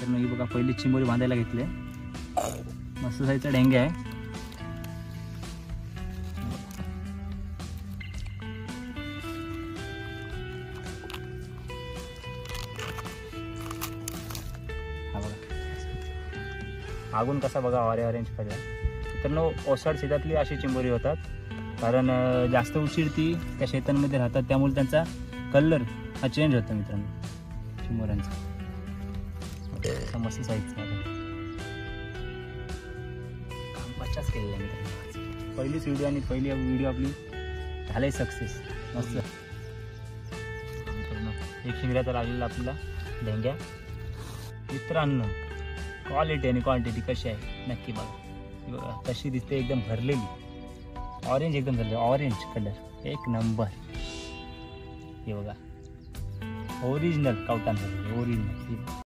मित्रांनो ही बघा पहिली चिंबोरी बांधायला घेतली. मस्त साईजचा ढेंगे आहे. हा बघा मागून कसा बघा ऑरेंज कलर. मित्रांनो ओसाड शेतातली अशी चिंबोरी होतात, कारण जास्त उशीर ती त्या शेतांमध्ये राहतात, त्यामुळे त्यांचा कलर हा चेंज होतो मित्रांनो चिंबोऱ्यांचा. मस्त साईजचा काम पचास केलेलं आहे मित्रांनो. पहिलीच व्हिडिओ आणि पहिली व्हिडिओ आपली झालंय सक्सेस. मस्त एक शिंगऱ्याचा लागलेला आपल्याला ढेंग्या. मित्रांनो क्वालिटी आणि क्वांटिटी कशी आहे नक्की बघा. कशी दिसते एकदम भरलेली. ऑरेंज एकदम झालं, ऑरेंज कलर एक नंबर. हे बघा ओरिजिनल कावटान ओरिजिनल.